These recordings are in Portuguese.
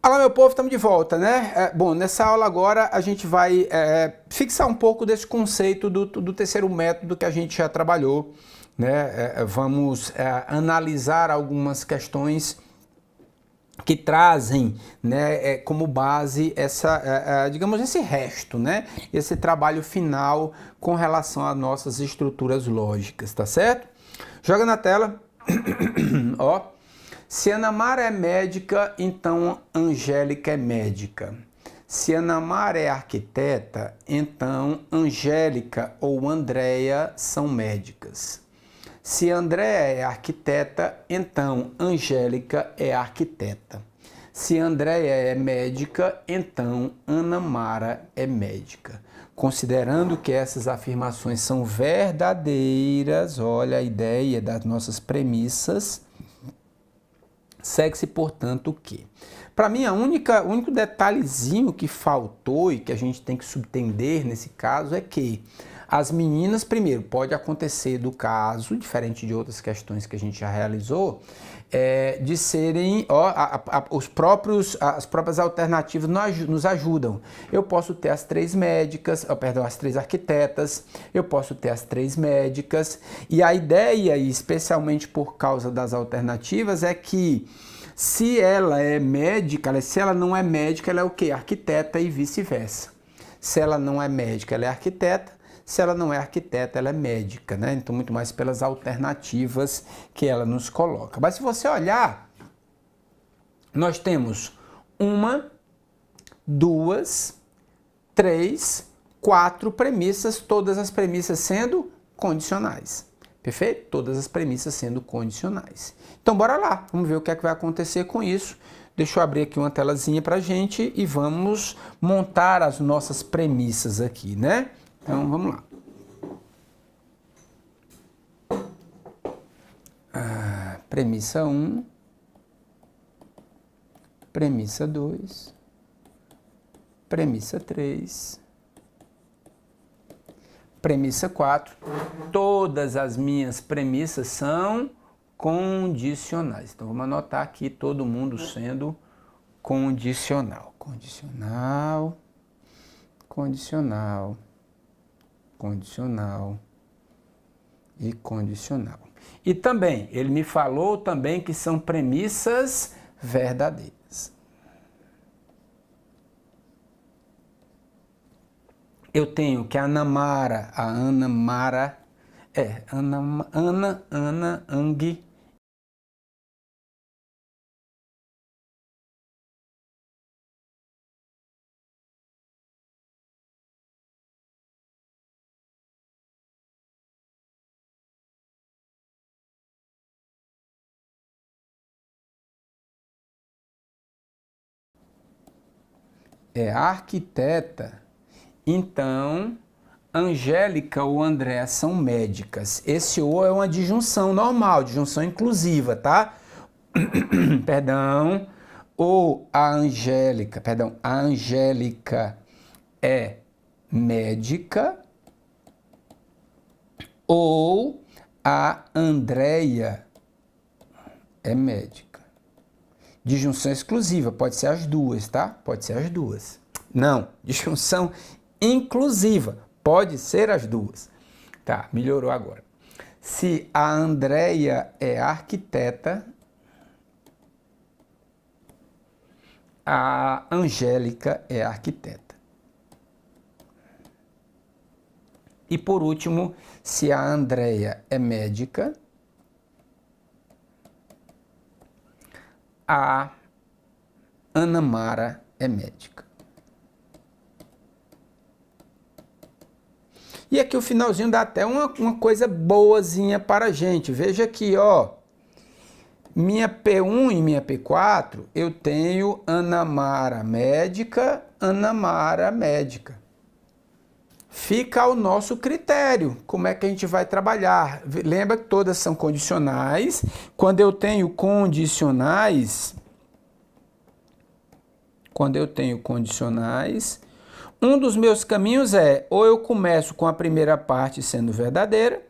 Olá, meu povo, estamos de volta, né? Bom, nessa aula agora a gente vai fixar um pouco desse conceito do terceiro método que a gente já trabalhou, né? Vamos analisar algumas questões que trazem, né, como base digamos, esse resto, né? Esse trabalho final com relação às nossas estruturas lógicas, tá certo? Joga na tela, ó. Se Ana Mara é médica, então Angélica é médica. Se Ana Mara é arquiteta, então Angélica ou Andréia são médicas. Se Andréia é arquiteta, então Angélica é arquiteta. Se Andréia é médica, então Ana Mara é médica. Considerando que essas afirmações são verdadeiras, olha a ideia das nossas premissas, segue-se, portanto, o quê? Para mim, o único detalhezinho que faltou e que a gente tem que subentender nesse caso é que as meninas, primeiro, pode acontecer do caso, diferente de outras questões que a gente já realizou, de serem, as próprias alternativas nos ajudam. Eu posso ter as três médicas, as três arquitetas, eu posso ter as três médicas, e a ideia, especialmente por causa das alternativas, é que se ela é médica, se ela não é médica, ela é o quê? Arquiteta e vice-versa. Se ela não é médica, ela é arquiteta. Se ela não é arquiteta, ela é médica, né? Então, muito mais pelas alternativas que ela nos coloca. Mas se você olhar, nós temos uma, duas, três, quatro premissas, todas as premissas sendo condicionais. Perfeito? Todas as premissas sendo condicionais. Então, bora lá. Vamos ver o que é que vai acontecer com isso. Deixa eu abrir aqui uma telazinha pra gente e vamos montar as nossas premissas aqui, né? Então, vamos lá. Premissa 1, premissa 2, premissa 3, premissa 4. Todas as minhas premissas são condicionais. Então, vamos anotar aqui todo mundo sendo condicional. Condicional, condicional, condicional e condicional. E também, ele me falou também que são premissas verdadeiras. Eu tenho que a Ana Mara, Ang, é arquiteta, então Angélica ou Andréa são médicas. Esse ou é uma disjunção normal, disjunção inclusiva, tá? Perdão. Ou a Angélica é médica, ou a Andréia é médica. Disjunção exclusiva, pode ser as duas, tá? Pode ser as duas. Não, disjunção inclusiva, pode ser as duas. Tá, melhorou agora. Se a Andréia é arquiteta, a Angélica é arquiteta. E por último, se a Andréia é médica, a Ana Mara é médica. E aqui o finalzinho dá até uma coisa boazinha para a gente. Veja aqui, ó. Minha P1 e minha P4, eu tenho Ana Mara médica, Ana Mara médica. Fica ao nosso critério, como é que a gente vai trabalhar. Lembra que todas são condicionais. Quando eu tenho condicionais, um dos meus caminhos é, ou eu começo com a primeira parte sendo verdadeira,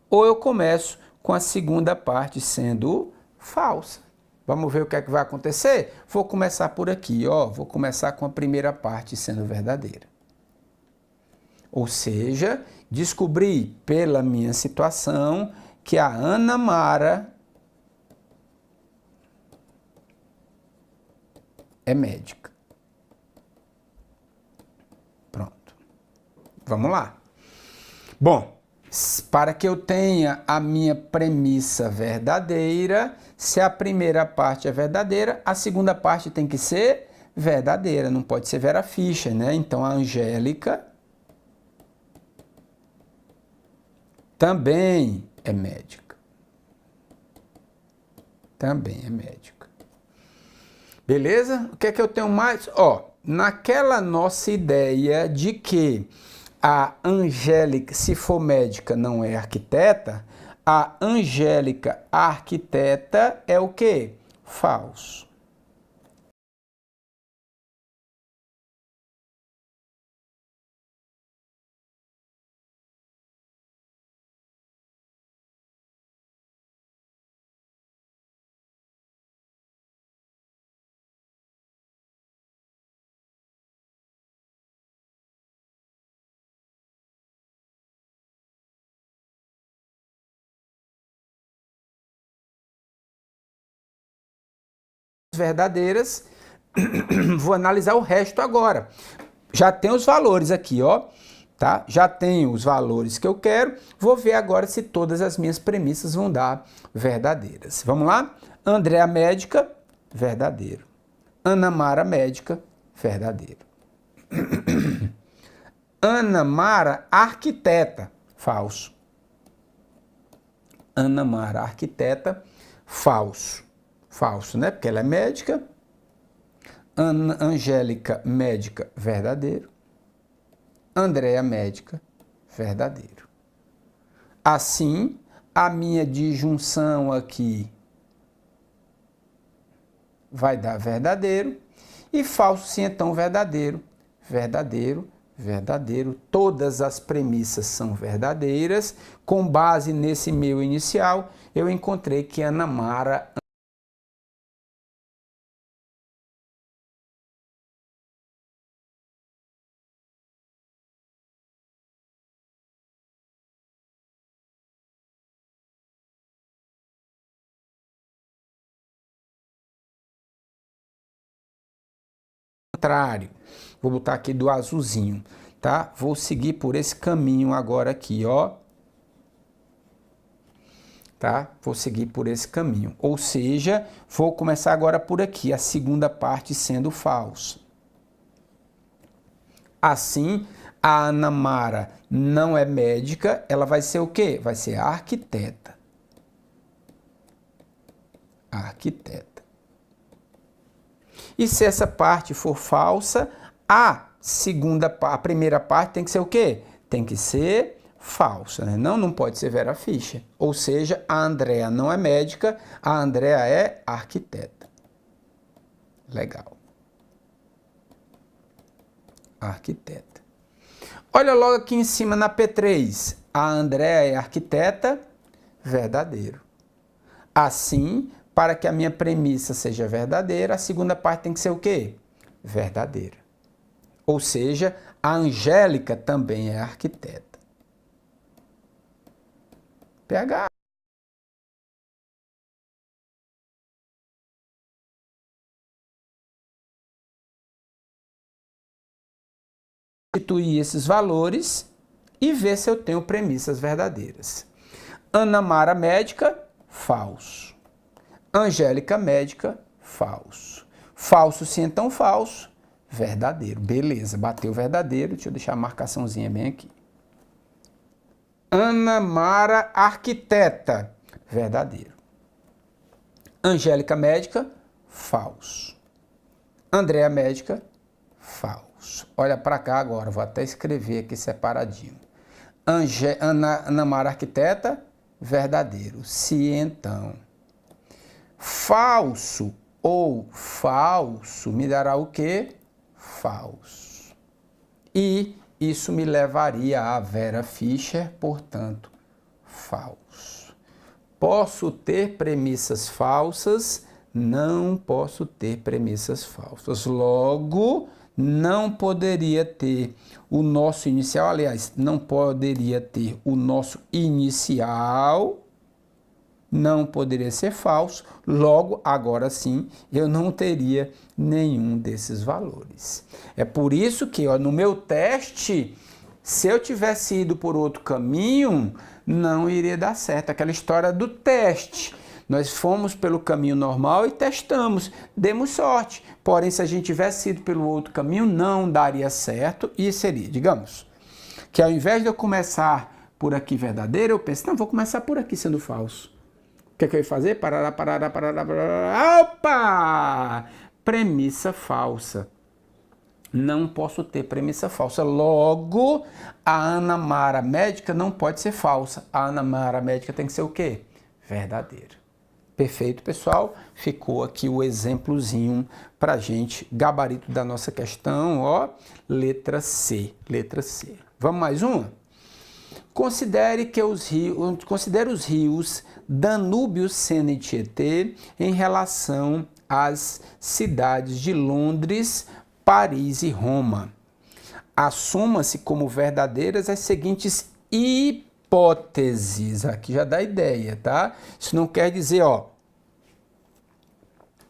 ou eu começo com a segunda parte sendo falsa. Vamos ver o que é que vai acontecer? Vou começar por aqui, ó. Vou começar com a primeira parte sendo verdadeira. Ou seja, descobri pela minha situação que a Ana Mara é médica. Pronto. Vamos lá. Bom, para que eu tenha a minha premissa verdadeira, se a primeira parte é verdadeira, a segunda parte tem que ser verdadeira, não pode ser Vera Fischer, né? Então a Angélica também é médica. Também é médica. Beleza? O que é que eu tenho mais? Ó, naquela nossa ideia de que a Angélica, se for médica, não é arquiteta, a Angélica arquiteta é o quê? Falso. Verdadeiras, vou analisar o resto agora. Já tem os valores aqui, ó, tá? Já tenho os valores que eu quero. Vou ver agora se todas as minhas premissas vão dar verdadeiras. Vamos lá? Andréa médica, verdadeiro. Ana Mara médica, verdadeiro. Ana Mara arquiteta, falso. Ana Mara arquiteta, falso. Falso, né? Porque ela é médica. Angélica médica, verdadeiro. Andréa médica, verdadeiro. Assim, a minha disjunção aqui vai dar verdadeiro. E falso, sim, então verdadeiro. Verdadeiro, verdadeiro. Todas as premissas são verdadeiras. Com base nesse meu inicial, eu encontrei que Ana Mara contrário. Vou botar aqui do azulzinho, tá? Vou seguir por esse caminho agora aqui, ó. Tá? Vou seguir por esse caminho. Ou seja, vou começar agora por aqui, a segunda parte sendo falsa. Assim, a Ana Mara não é médica, ela vai ser o quê? Vai ser arquiteta. Arquiteta. E se essa parte for falsa, a primeira parte tem que ser o quê? Tem que ser falsa, né? Não pode ser Vera Fischer. Ou seja, a Andréa não é médica, a Andréa é arquiteta. Legal. Arquiteta. Olha logo aqui em cima na P3. A Andréa é arquiteta, verdadeiro. Assim, para que a minha premissa seja verdadeira, a segunda parte tem que ser o quê? Verdadeira. Ou seja, a Angélica também é arquiteta. PH. Substituir esses valores e ver se eu tenho premissas verdadeiras. Ana Mara médica, falso. Angélica médica, falso. Falso sim, então falso. Verdadeiro. Beleza, bateu verdadeiro. Deixa eu deixar a marcaçãozinha bem aqui. Ana Mara arquiteta, verdadeiro. Angélica médica, falso. Andréa médica, falso. Olha para cá agora, vou até escrever aqui separadinho. Ana Mara arquiteta, verdadeiro. Se então falso ou falso me dará o quê? Falso. E isso me levaria a Vera Fischer, portanto, falso. Posso ter premissas falsas? não posso ter premissas falsas. Logo, não poderia ter o nosso inicial, aliás, não poderia ter o nosso inicial, não poderia ser falso, logo, agora sim, eu não teria nenhum desses valores. É por isso que, ó, no meu teste, se eu tivesse ido por outro caminho, não iria dar certo. Aquela história do teste. Nós fomos pelo caminho normal e testamos, demos sorte. Porém, se a gente tivesse ido pelo outro caminho, não daria certo e seria, digamos, que ao invés de eu começar por aqui verdadeiro, eu penso, não, vou começar por aqui sendo falso. O que é que eu ia fazer? Parará, parará, parará, parará. Opa! Premissa falsa. Não posso ter premissa falsa. Logo, a Ana Mara médica não pode ser falsa. A Ana Mara médica tem que ser o quê? Verdadeira. Perfeito, pessoal? Ficou aqui o exemplozinho para a gente, gabarito da nossa questão, ó, letra C. Letra C. Vamos mais uma? Considere os rios Danúbio, Sena e Tietê em relação às cidades de Londres, Paris e Roma. Assuma-se como verdadeiras as seguintes hipóteses. Aqui já dá ideia, tá? Isso não quer dizer, ó,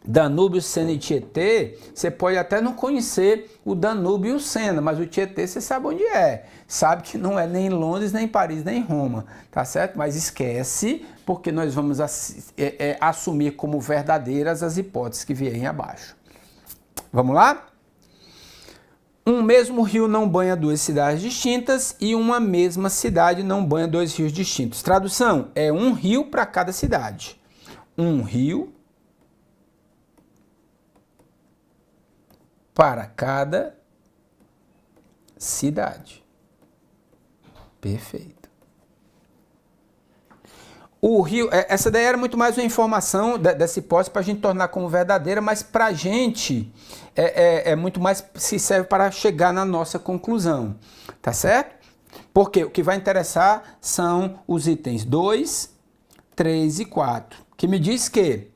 Danúbio, Sena e Tietê, você pode até não conhecer o Danúbio e o Sena, mas o Tietê você sabe onde é. Sabe que não é nem Londres, nem Paris, nem Roma, tá certo? Mas esquece, porque nós vamos assumir como verdadeiras as hipóteses que vierem abaixo. Vamos lá? Um mesmo rio não banha duas cidades distintas e uma mesma cidade não banha dois rios distintos. Tradução, é um rio para cada cidade. Um rio para cada cidade. Perfeito. O rio, essa daí era muito mais uma informação dessa hipótese para a gente tornar como verdadeira, mas para a gente é muito mais se serve para chegar na nossa conclusão, tá certo? Porque o que vai interessar são os itens 2, 3 e 4, que me diz que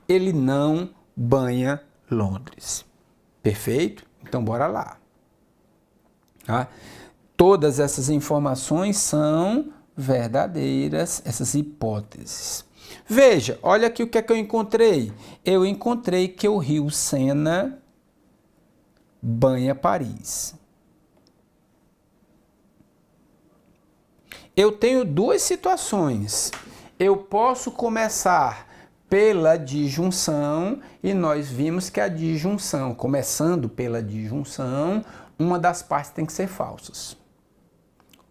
ele não banha Londres. Perfeito? Então, bora lá. Tá? Todas essas informações são verdadeiras, essas hipóteses. Veja, olha aqui o que é que eu encontrei. Eu encontrei que o rio Sena banha Paris. Eu tenho duas situações. Eu posso começar pela disjunção e nós vimos que a disjunção, começando pela disjunção, uma das partes tem que ser falsas.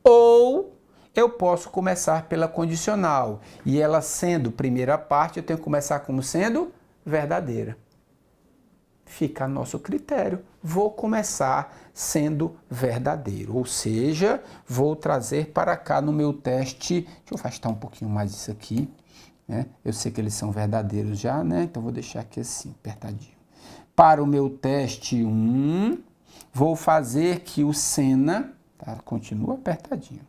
Ou eu posso começar pela condicional e ela sendo primeira parte, eu tenho que começar como sendo verdadeira. Fica a nosso critério. Vou começar sendo verdadeiro, ou seja, vou trazer para cá no meu teste, deixa eu afastar um pouquinho mais isso aqui, né? Eu sei que eles são verdadeiros já, né? Então vou deixar aqui assim, apertadinho. Para o meu teste 1, vou fazer que o Sena, tá? Continua apertadinho.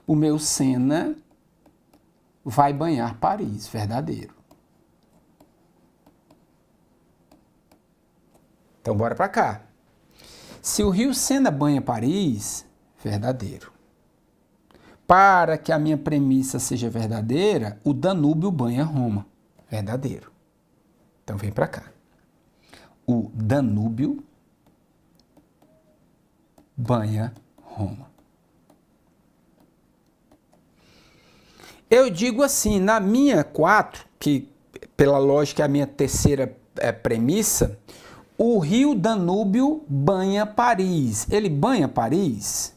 O meu Sena vai banhar Paris, verdadeiro. Então, bora para cá. Se o rio Sena banha Paris, verdadeiro. Para que a minha premissa seja verdadeira, o Danúbio banha Roma, verdadeiro. Então, vem para cá. O Danúbio banha Roma. Eu digo assim, na minha 4, que pela lógica é a minha terceira premissa, o rio Danúbio banha Paris. Ele banha Paris?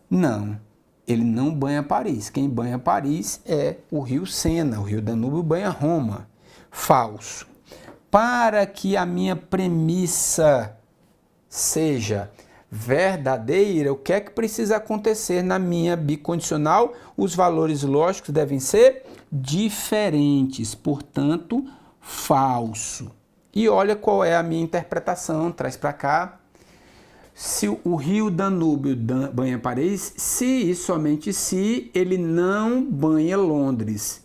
Não. Ele não banha Paris. Quem banha Paris é o rio Sena. O rio Danúbio banha Roma. Falso. Para que a minha premissa seja verdadeira, o que é que precisa acontecer na minha bicondicional? Os valores lógicos devem ser diferentes, portanto, falso. E olha qual é a minha interpretação, traz para cá. Se o rio Danúbio banha Paris, se e somente se ele não banha Londres.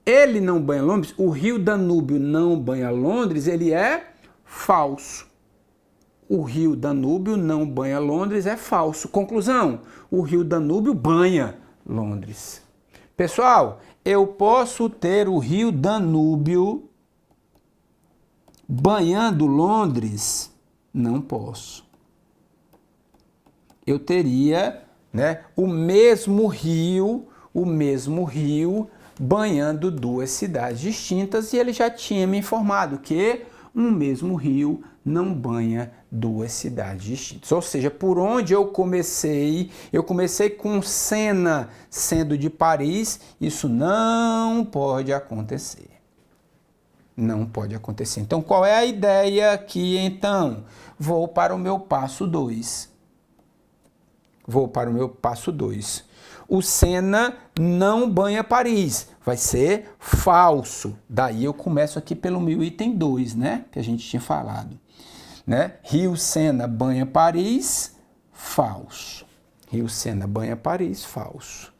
Ele não banha Londres, o rio Danúbio não banha Londres, ele é falso. O rio Danúbio não banha Londres é falso. Conclusão, o rio Danúbio banha Londres. Pessoal, eu posso ter o rio Danúbio banhando Londres? Não posso. Eu teria, né, o mesmo rio banhando duas cidades distintas, e ele já tinha me informado que um mesmo rio não banha duas cidades distintas. Ou seja, por onde eu comecei com Sena sendo de Paris, isso não pode acontecer. Não pode acontecer. Então, qual é a ideia aqui, então? Vou para o meu passo 2. O Sena não banha Paris. Vai ser falso. Daí eu começo aqui pelo meu item 2, né? Que a gente tinha falado. Né? Rio Sena banha Paris, falso. Rio Sena banha Paris, falso.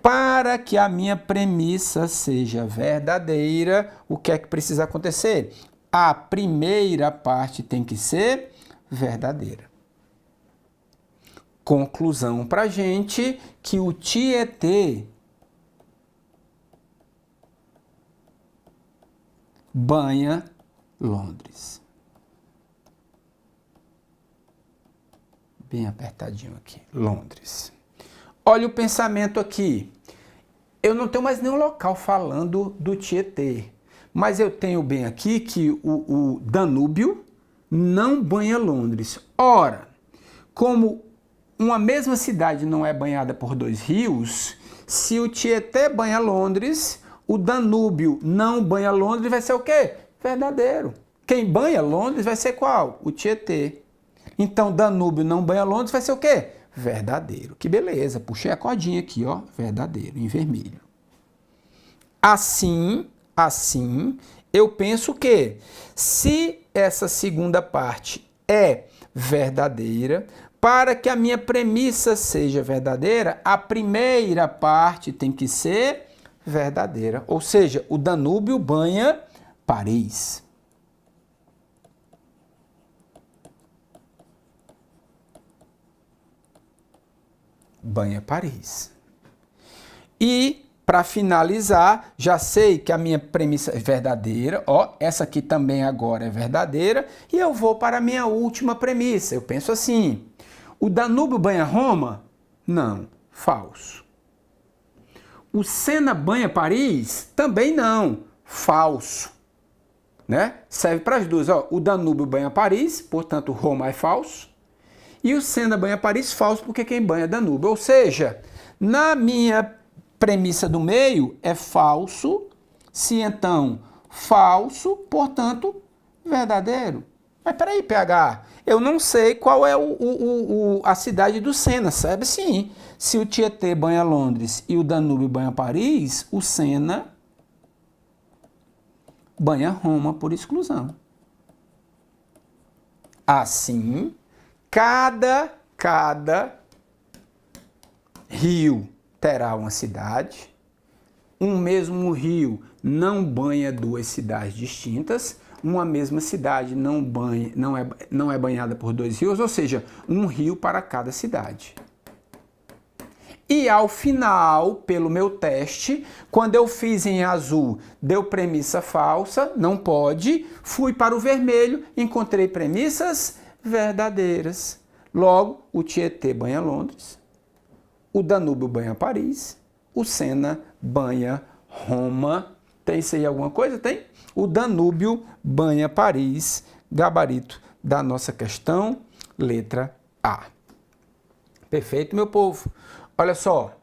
Para que a minha premissa seja verdadeira, o que é que precisa acontecer? A primeira parte tem que ser verdadeira. Conclusão para a gente que o Tietê banha Londres. Bem apertadinho aqui, Londres. Olha o pensamento aqui. Eu não tenho mais nenhum local falando do Tietê, mas eu tenho bem aqui que o Danúbio não banha Londres. Ora, como uma mesma cidade não é banhada por dois rios, se o Tietê banha Londres, o Danúbio não banha Londres, vai ser o quê? Verdadeiro. Quem banha Londres vai ser qual? O Tietê. Então, Danúbio não banha Londres, vai ser o quê? Verdadeiro. Que beleza, puxei a cordinha aqui, ó, verdadeiro, em vermelho. Assim, eu penso que se essa segunda parte é verdadeira, para que a minha premissa seja verdadeira, a primeira parte tem que ser verdadeira. Ou seja, o Danúbio banha Paris. Banha Paris. E, para finalizar, já sei que a minha premissa é verdadeira, ó, essa aqui também agora é verdadeira, e eu vou para a minha última premissa. Eu penso assim, o Danúbio banha Roma? Não, falso. O Sena banha Paris? Também não, falso. Né? Serve para as duas, ó, o Danúbio banha Paris, portanto Roma é falso. E o Sena banha Paris, falso, porque quem banha é Danúbio. Ou seja, na minha premissa do meio é falso, se então falso, portanto, verdadeiro. Mas peraí, PH, eu não sei qual é a cidade do Sena, sabe? Sim, se o Tietê banha Londres e o Danúbio banha Paris, o Sena banha Roma por exclusão. Assim, cada rio terá uma cidade, um mesmo rio não banha duas cidades distintas, uma mesma cidade não é banhada por dois rios, ou seja, um rio para cada cidade. E ao final, pelo meu teste, quando eu fiz em azul, deu premissa falsa, não pode, fui para o vermelho, encontrei premissas verdadeiras. Logo, o Tietê banha Londres, o Danúbio banha Paris, o Sena banha Roma. Tem isso aí alguma coisa? Tem? O Danúbio banha Paris, gabarito da nossa questão, letra A. Perfeito, meu povo? Olha só,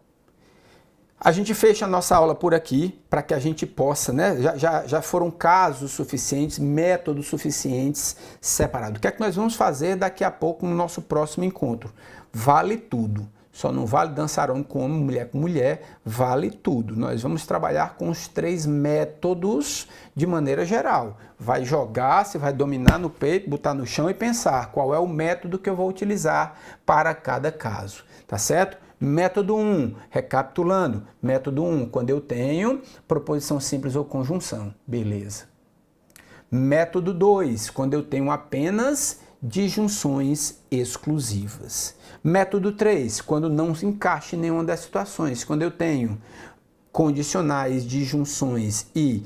A gente fecha a nossa aula por aqui para que a gente possa, né? Já foram casos suficientes, métodos suficientes separados. O que é que nós vamos fazer daqui a pouco no nosso próximo encontro? Vale tudo. Só não vale dançarão como mulher com mulher, vale tudo. Nós vamos trabalhar com os 3 métodos de maneira geral. Vai jogar, você vai dominar no peito, botar no chão e pensar qual é o método que eu vou utilizar para cada caso, tá certo? Método 1, recapitulando. Método 1, quando eu tenho proposição simples ou conjunção. Beleza. Método 2, quando eu tenho apenas disjunções exclusivas. Método 3, quando não se encaixa em nenhuma das situações. Quando eu tenho condicionais, disjunções e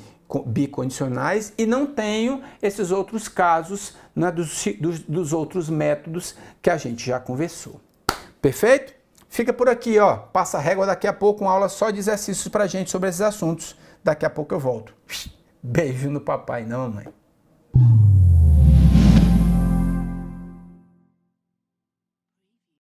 bicondicionais e não tenho esses outros casos, né, dos outros métodos que a gente já conversou. Perfeito? Fica por aqui, ó. Passa a régua daqui a pouco, uma aula só de exercícios pra gente sobre esses assuntos. Daqui a pouco eu volto. Beijo no papai, não, mamãe.